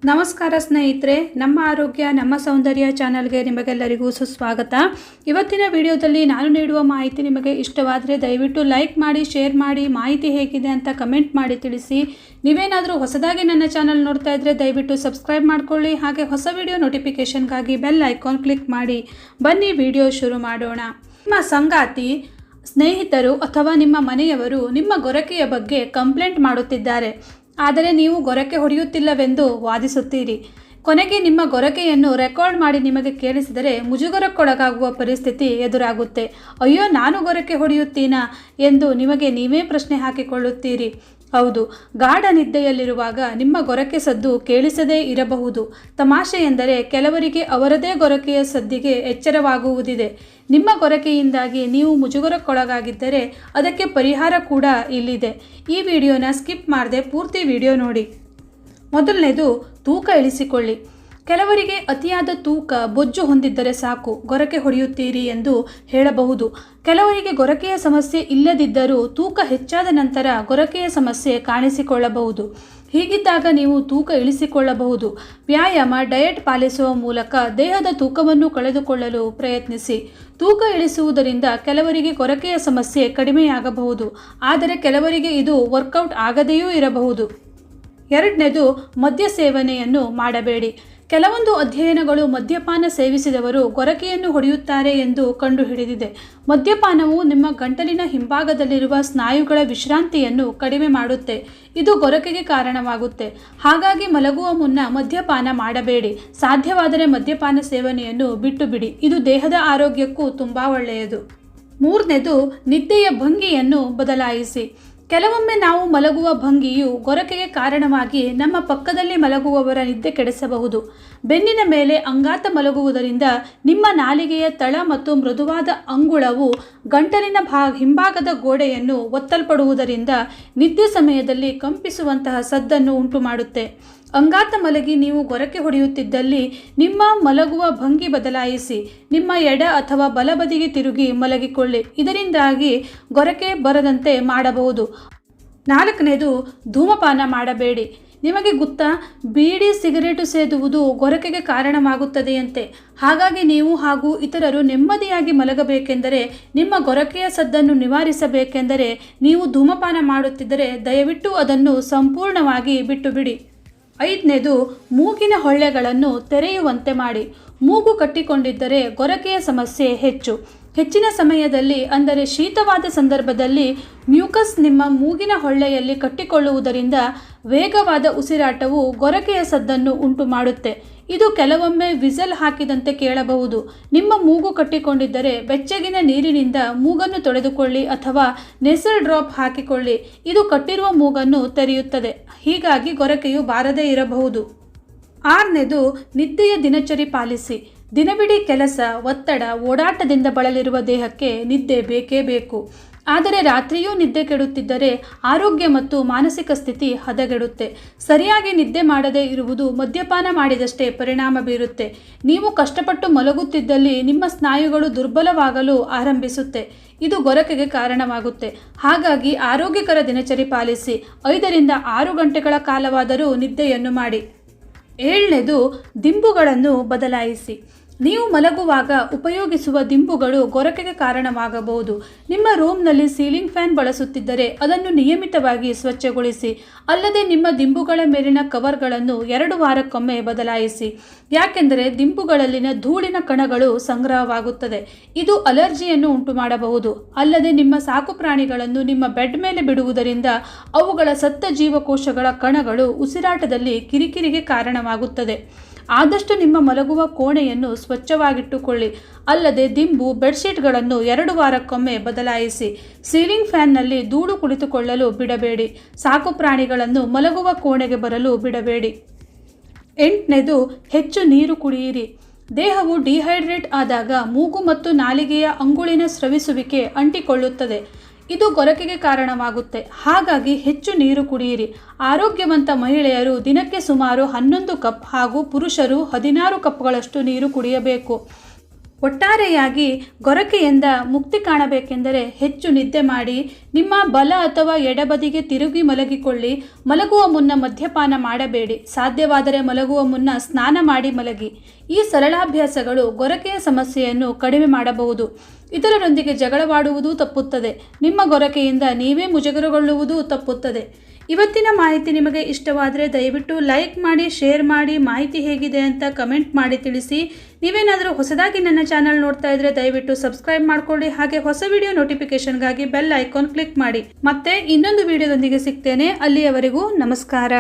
ನಮಸ್ಕಾರ ಸ್ನೇಹಿತರೆ, ನಮ್ಮ ಆರೋಗ್ಯ ನಮ್ಮ ಸೌಂದರ್ಯ ಚಾನಲ್ಗೆ ನಿಮಗೆಲ್ಲರಿಗೂ ಸುಸ್ವಾಗತ. ಇವತ್ತಿನ ವಿಡಿಯೋದಲ್ಲಿ ನಾನು ನೀಡುವ ಮಾಹಿತಿ ನಿಮಗೆ ಇಷ್ಟವಾದರೆ ದಯವಿಟ್ಟು ಲೈಕ್ ಮಾಡಿ, ಶೇರ್ ಮಾಡಿ, ಮಾಹಿತಿ ಹೇಗಿದೆ ಅಂತ ಕಮೆಂಟ್ ಮಾಡಿ ತಿಳಿಸಿ. ನೀವೇನಾದರೂ ಹೊಸದಾಗಿ ನನ್ನ ಚಾನಲ್ ನೋಡ್ತಾ ಇದ್ದರೆ ದಯವಿಟ್ಟು ಸಬ್ಸ್ಕ್ರೈಬ್ ಮಾಡ್ಕೊಳ್ಳಿ. ಹಾಗೆ ಹೊಸ ವಿಡಿಯೋ ನೋಟಿಫಿಕೇಷನ್ಗಾಗಿ ಬೆಲ್ ಐಕಾನ್ ಕ್ಲಿಕ್ ಮಾಡಿ. ಬನ್ನಿ ವಿಡಿಯೋ ಶುರು ಮಾಡೋಣ. ನಿಮ್ಮ ಸಂಗಾತಿ, ಸ್ನೇಹಿತರು ಅಥವಾ ನಿಮ್ಮ ಮನೆಯವರು ನಿಮ್ಮ ಗೊರಕೆಯ ಬಗ್ಗೆ ಕಂಪ್ಲೇಂಟ್ ಮಾಡುತ್ತಿದ್ದಾರೆ. ಆದರೆ ನೀವು ಗೊರಕೆ ಹೊಡೆಯುತ್ತಿಲ್ಲವೆಂದು ವಾದಿಸುತ್ತೀರಿ. ಕೊನೆಗೆ ನಿಮ್ಮ ಗೊರಕೆಯನ್ನು ರೆಕಾರ್ಡ್ ಮಾಡಿ ನಿಮಗೆ ಕೇಳಿಸಿದರೆ ಮುಜುಗರಕ್ಕೊಳಗಾಗುವ ಪರಿಸ್ಥಿತಿ ಎದುರಾಗುತ್ತೆ. ಅಯ್ಯೋ, ನಾನು ಗೊರಕೆ ಹೊಡೆಯುತ್ತೀನಾ ಎಂದು ನಿಮಗೆ ನೀವೇ ಪ್ರಶ್ನೆ ಹಾಕಿಕೊಳ್ಳುತ್ತೀರಿ. ಹೌದು, ಗಾಢ ನಿದ್ದೆಯಲ್ಲಿರುವಾಗ ನಿಮ್ಮ ಗೊರಕೆ ಸದ್ದು ಕೇಳಿಸದೇ ಇರಬಹುದು. ತಮಾಷೆ ಎಂದರೆ ಕೆಲವರಿಗೆ ಅವರದೇ ಗೊರಕೆಯ ಸದ್ದಿಗೆ ಎಚ್ಚರವಾಗುವುದಿದೆ. ನಿಮ್ಮ ಗೊರಕೆಯಿಂದಾಗಿ ನೀವು ಮುಜುಗರಕ್ಕೊಳಗಾಗಿದ್ದರೆ ಅದಕ್ಕೆ ಪರಿಹಾರ ಕೂಡ ಇಲ್ಲಿದೆ. ಈ ವಿಡಿಯೋನ ಸ್ಕಿಪ್ ಮಾಡದೆ ಪೂರ್ತಿ ವಿಡಿಯೋ ನೋಡಿ. ಮೊದಲನೇದು, ತೂಕ ಇಳಿಸಿಕೊಳ್ಳಿ. ಕೆಲವರಿಗೆ ಅತಿಯಾದ ತೂಕ, ಬೊಜ್ಜು ಹೊಂದಿದ್ದರೆ ಸಾಕು ಗೊರಕೆ ಹೊಡೆಯುತ್ತೀರಿ ಎಂದು ಹೇಳಬಹುದು. ಕೆಲವರಿಗೆ ಗೊರಕೆಯ ಸಮಸ್ಯೆ ಇಲ್ಲದಿದ್ದರೂ ತೂಕ ಹೆಚ್ಚಾದ ನಂತರ ಗೊರಕೆಯ ಸಮಸ್ಯೆ ಕಾಣಿಸಿಕೊಳ್ಳಬಹುದು. ಹೀಗಿದ್ದಾಗ ನೀವು ತೂಕ ಇಳಿಸಿಕೊಳ್ಳಬಹುದು. ವ್ಯಾಯಾಮ, ಡಯಟ್ ಪಾಲಿಸುವ ಮೂಲಕ ದೇಹದ ತೂಕವನ್ನು ಕಳೆದುಕೊಳ್ಳಲು ಪ್ರಯತ್ನಿಸಿ. ತೂಕ ಇಳಿಸುವುದರಿಂದ ಕೆಲವರಿಗೆ ಗೊರಕೆಯ ಸಮಸ್ಯೆ ಕಡಿಮೆಯಾಗಬಹುದು, ಆದರೆ ಕೆಲವರಿಗೆ ಇದು ವರ್ಕೌಟ್ ಆಗದೆಯೂ ಇರಬಹುದು. ಎರಡನೇದು, ಮದ್ಯ ಸೇವನೆಯನ್ನು ಮಾಡಬೇಡಿ. ಕೆಲವೊಂದು ಅಧ್ಯಯನಗಳು ಮದ್ಯಪಾನ ಸೇವಿಸಿದವರು ಗೊರಕೆಯನ್ನು ಹೊಡೆಯುತ್ತಾರೆ ಎಂದು ಕಂಡುಹಿಡಿದಿದೆ. ಮದ್ಯಪಾನವು ನಿಮ್ಮ ಗಂಟಲಿನ ಹಿಂಭಾಗದಲ್ಲಿರುವ ಸ್ನಾಯುಗಳ ವಿಶ್ರಾಂತಿಯನ್ನು ಕಡಿಮೆ ಮಾಡುತ್ತೆ. ಇದು ಗೊರಕೆಗೆ ಕಾರಣವಾಗುತ್ತೆ. ಹಾಗಾಗಿ ಮಲಗುವ ಮುನ್ನ ಮದ್ಯಪಾನ ಮಾಡಬೇಡಿ. ಸಾಧ್ಯವಾದರೆ ಮದ್ಯಪಾನ ಸೇವನೆಯನ್ನು ಬಿಟ್ಟು ಬಿಡಿ. ಇದು ದೇಹದ ಆರೋಗ್ಯಕ್ಕೂ ತುಂಬ ಒಳ್ಳೆಯದು. ಮೂರನೇದು, ನಿದ್ದೆಯ ಭಂಗಿಯನ್ನು ಬದಲಾಯಿಸಿ. ಕೆಲವೊಮ್ಮೆ ನಾವು ಮಲಗುವ ಭಂಗಿಯು ಗೊರಕೆಗೆ ಕಾರಣವಾಗಿ ನಮ್ಮ ಪಕ್ಕದಲ್ಲಿ ಮಲಗುವವರ ನಿದ್ದೆ ಕೆಡಿಸಬಹುದು. ಬೆನ್ನಿನ ಮೇಲೆ ಅಂಗಾತ ಮಲಗುವುದರಿಂದ ನಿಮ್ಮ ನಾಲಿಗೆಯ ತಳ ಮತ್ತು ಮೃದುವಾದ ಅಂಗುಳವು ಗಂಟಲಿನ ಹಿಂಭಾಗದ ಗೋಡೆಯನ್ನು ಒತ್ತಲ್ಪಡುವುದರಿಂದ ನಿದ್ದೆ ಸಮಯದಲ್ಲಿ ಕಂಪಿಸುವಂತಹ ಸದ್ದನ್ನು ಉಂಟುಮಾಡುತ್ತೆ. ಅಂಗಾತ ಮಲಗಿ ನೀವು ಗೊರಕೆ ಹೊಡೆಯುತ್ತಿದ್ದಲ್ಲಿ ನಿಮ್ಮ ಮಲಗುವ ಭಂಗಿ ಬದಲಾಯಿಸಿ. ನಿಮ್ಮ ಎಡ ಅಥವಾ ಬಲಬದಿಗೆ ತಿರುಗಿ ಮಲಗಿಕೊಳ್ಳಿ. ಇದರಿಂದಾಗಿ ಗೊರಕೆ ಬರದಂತೆ ಮಾಡಬಹುದು. ನಾಲ್ಕನೇದು, ಧೂಮಪಾನ ಮಾಡಬೇಡಿ. ನಿಮಗೆ ಗೊತ್ತಾ, ಬೀಡಿ, ಸಿಗರೇಟು ಸೇದುವುದು ಗೊರಕೆಗೆ ಕಾರಣವಾಗುತ್ತದೆಯಂತೆ. ಹಾಗಾಗಿ ನೀವು ಹಾಗೂ ಇತರರು ನೆಮ್ಮದಿಯಾಗಿ ಮಲಗಬೇಕೆಂದರೆ, ನಿಮ್ಮ ಗೊರಕೆಯ ಸದ್ದನ್ನು ನಿವಾರಿಸಬೇಕೆಂದರೆ ನೀವು ಧೂಮಪಾನ ಮಾಡುತ್ತಿದ್ದರೆ ದಯವಿಟ್ಟು ಅದನ್ನು ಸಂಪೂರ್ಣವಾಗಿ ಬಿಟ್ಟು ಬಿಡಿ. ಐದನೇದು, ಮೂಗಿನ ಹೊಳ್ಳೆಗಳನ್ನು ತೆರೆಯುವಂತೆ ಮಾಡಿ. ಮೂಗು ಕಟ್ಟಿಕೊಂಡಿದ್ದರೆ ಗೊರಕೆಯ ಸಮಸ್ಯೆ ಹೆಚ್ಚಿನ ಸಮಯದಲ್ಲಿ, ಅಂದರೆ ಶೀತವಾದ ಸಂದರ್ಭದಲ್ಲಿ ಮ್ಯೂಕಸ್ ನಿಮ್ಮ ಮೂಗಿನ ಹೊಳ್ಳೆಯಲ್ಲಿ ಕಟ್ಟಿಕೊಳ್ಳುವುದರಿಂದ ವೇಗವಾದ ಉಸಿರಾಟವು ಗೊರಕೆಯ ಸದ್ದನ್ನು ಉಂಟು ಮಾಡುತ್ತೆ. ಇದು ಕೆಲವೊಮ್ಮೆ ವಿಸಲ್ ಹಾಕಿದಂತೆ ಕೇಳಬಹುದು. ನಿಮ್ಮ ಮೂಗು ಕಟ್ಟಿಕೊಂಡಿದ್ದರೆ ಬೆಚ್ಚಗಿನ ನೀರಿನಿಂದ ಮೂಗನ್ನು ತೊಳೆದುಕೊಳ್ಳಿ ಅಥವಾ ನೆಸಲ್ ಡ್ರಾಪ್ ಹಾಕಿಕೊಳ್ಳಿ. ಇದು ಕಟ್ಟಿರುವ ಮೂಗನ್ನು ತೆರೆಯುತ್ತದೆ. ಹೀಗಾಗಿ ಗೊರಕೆಯು ಬಾರದೇ ಇರಬಹುದು. ಆರನೇದು, ನಿದ್ದೆಯ ದಿನಚರಿ ಪಾಲಿಸಿ. ದಿನವಿಡೀ ಕೆಲಸ, ಒತ್ತಡ, ಓಡಾಟದಿಂದ ಬಳಲಿರುವ ದೇಹಕ್ಕೆ ನಿದ್ದೆ ಬೇಕೇ ಬೇಕು. ಆದರೆ ರಾತ್ರಿಯೂ ನಿದ್ದೆ ಕೆಡುತ್ತಿದ್ದರೆ ಆರೋಗ್ಯ ಮತ್ತು ಮಾನಸಿಕ ಸ್ಥಿತಿ ಹದಗೆಡುತ್ತೆ. ಸರಿಯಾಗಿ ನಿದ್ದೆ ಮಾಡದೇ ಇರುವುದು ಮದ್ಯಪಾನ ಮಾಡಿದಷ್ಟೇ ಪರಿಣಾಮ ಬೀರುತ್ತೆ. ನೀವು ಕಷ್ಟಪಟ್ಟು ಮಲಗುತ್ತಿದ್ದಲ್ಲಿ ನಿಮ್ಮ ಸ್ನಾಯುಗಳು ದುರ್ಬಲವಾಗಲು ಆರಂಭಿಸುತ್ತೆ. ಇದು ಗೊರಕೆಗೆ ಕಾರಣವಾಗುತ್ತೆ. ಹಾಗಾಗಿ ಆರೋಗ್ಯಕರ ದಿನಚರಿ ಪಾಲಿಸಿ. 5 ರಿಂದ 6 ಗಂಟೆಗಳ ಕಾಲವಾದರೂ ನಿದ್ದೆಯನ್ನು ಮಾಡಿ. ಏಳನೇದು, ದಿಂಬುಗಳನ್ನು ಬದಲಾಯಿಸಿ. ನೀವು ಮಲಗುವಾಗ ಉಪಯೋಗಿಸುವ ದಿಂಬುಗಳು ಗೊರಕೆಗೆ ಕಾರಣವಾಗಬಹುದು. ನಿಮ್ಮ ರೂಮ್ನಲ್ಲಿ ಸೀಲಿಂಗ್ ಫ್ಯಾನ್ ಬಳಸುತ್ತಿದ್ದರೆ ಅದನ್ನು ನಿಯಮಿತವಾಗಿ ಸ್ವಚ್ಛಗೊಳಿಸಿ. ಅಲ್ಲದೆ ನಿಮ್ಮ ದಿಂಬುಗಳ ಮೇಲಿನ ಕವರ್ಗಳನ್ನು 2 ವಾರಕ್ಕೊಮ್ಮೆ ಬದಲಾಯಿಸಿ. ಯಾಕೆಂದರೆ ದಿಂಬುಗಳಲ್ಲಿನ ಧೂಳಿನ ಕಣಗಳು ಸಂಗ್ರಹವಾಗುತ್ತದೆ. ಇದು ಅಲರ್ಜಿಯನ್ನು ಉಂಟು ಮಾಡಬಹುದು. ಅಲ್ಲದೆ ನಿಮ್ಮ ಸಾಕು ಪ್ರಾಣಿಗಳನ್ನು ನಿಮ್ಮ ಬೆಡ್ ಮೇಲೆ ಬಿಡುವುದರಿಂದ ಅವುಗಳ ಸತ್ತ ಜೀವಕೋಶಗಳ ಕಣಗಳು ಉಸಿರಾಟದಲ್ಲಿ ಕಿರಿಕಿರಿಗೆ ಕಾರಣವಾಗುತ್ತದೆ. ಆದಷ್ಟು ನಿಮ್ಮ ಮಲಗುವ ಕೋಣೆಯನ್ನು ಸ್ವಚ್ಛವಾಗಿಟ್ಟುಕೊಳ್ಳಿ. ಅಲ್ಲದೆ ದಿಂಬು, ಬೆಡ್ಶೀಟ್ಗಳನ್ನು 2 ವಾರಕ್ಕೊಮ್ಮೆ ಬದಲಾಯಿಸಿ. ಸೀಲಿಂಗ್ ಫ್ಯಾನ್ನಲ್ಲಿ ಧೂಳು ಕುಳಿತುಕೊಳ್ಳಲು ಬಿಡಬೇಡಿ. ಸಾಕು ಪ್ರಾಣಿಗಳನ್ನು ಮಲಗುವ ಕೋಣೆಗೆ ಬರಲು ಬಿಡಬೇಡಿ. 8ನೇದು, ಹೆಚ್ಚು ನೀರು ಕುಡಿಯಿರಿ. ದೇಹವು ಡಿಹೈಡ್ರೇಟ್ ಆದಾಗ ಮೂಗು ಮತ್ತು ನಾಲಿಗೆಯ ಅಂಗುಳಿನ ಸ್ರವಿಸುವಿಕೆ ಅಂಟಿಕೊಳ್ಳುತ್ತದೆ. ಇದು ಗೊರಕೆಗೆ ಕಾರಣವಾಗುತ್ತೆ. ಹಾಗಾಗಿ ಹೆಚ್ಚು ನೀರು ಕುಡಿಯಿರಿ. ಆರೋಗ್ಯವಂತ ಮಹಿಳೆಯರು ದಿನಕ್ಕೆ ಸುಮಾರು 11 ಕಪ್ ಹಾಗೂ ಪುರುಷರು 16 ಕಪ್ಗಳಷ್ಟು ನೀರು ಕುಡಿಯಬೇಕು. ಒಟ್ಟಾರೆಯಾಗಿ ಗೊರಕೆಯಿಂದ ಮುಕ್ತಿ ಕಾಣಬೇಕೆಂದರೆ ಹೆಚ್ಚು ನಿದ್ದೆ ಮಾಡಿ, ನಿಮ್ಮ ಬಲ ಅಥವಾ ಎಡಬದಿಗೆ ತಿರುಗಿ ಮಲಗಿಕೊಳ್ಳಿ. ಮಲಗುವ ಮುನ್ನ ಮದ್ಯಪಾನ ಮಾಡಬೇಡಿ. ಸಾಧ್ಯವಾದರೆ ಮಲಗುವ ಮುನ್ನ ಸ್ನಾನ ಮಾಡಿ ಮಲಗಿ. ಈ ಸರಳಾಭ್ಯಾಸಗಳು ಗೊರಕೆಯ ಸಮಸ್ಯೆಯನ್ನು ಕಡಿಮೆ ಮಾಡಬಹುದು. ಇತರರೊಂದಿಗೆ ಜಗಳವಾಡುವುದು ತಪ್ಪುತ್ತದೆ. ನಿಮ್ಮ ಗೊರಕೆಯಿಂದ ನೀವೇ ಮುಜುಗರಗೊಳ್ಳುವುದು ತಪ್ಪುತ್ತದೆ. ಇವತ್ತಿನ ಮಾಹಿತಿ ನಿಮಗೆ ಇಷ್ಟವಾದರೆ ದಯವಿಟ್ಟು ಲೈಕ್ ಮಾಡಿ, ಶೇರ್ ಮಾಡಿ. ಮಾಹಿತಿ ಹೇಗಿದೆ ಅಂತ ಕಮೆಂಟ್ ಮಾಡಿ ತಿಳಿಸಿ. ನೀವೇನಾದರೂ ಹೊಸದಾಗಿ ನನ್ನ ಚಾನಲ್ ನೋಡ್ತಾ ಇದ್ರೆ ದಯವಿಟ್ಟು ಸಬ್ಸ್ಕ್ರೈಬ್ ಮಾಡ್ಕೊಳ್ಳಿ. ಹಾಗೆ ಹೊಸ ವಿಡಿಯೋ ನೋಟಿಫಿಕೇಶನ್ಗಾಗಿ ಬೆಲ್ ಐಕಾನ್ ಕ್ಲಿಕ್ ಮಾಡಿ. ಮತ್ತೆ ಇನ್ನೊಂದು ವಿಡಿಯೋದೊಂದಿಗೆ ಸಿಗ್ತೇನೆ. ಅಲ್ಲಿಯವರೆಗೂ ನಮಸ್ಕಾರ.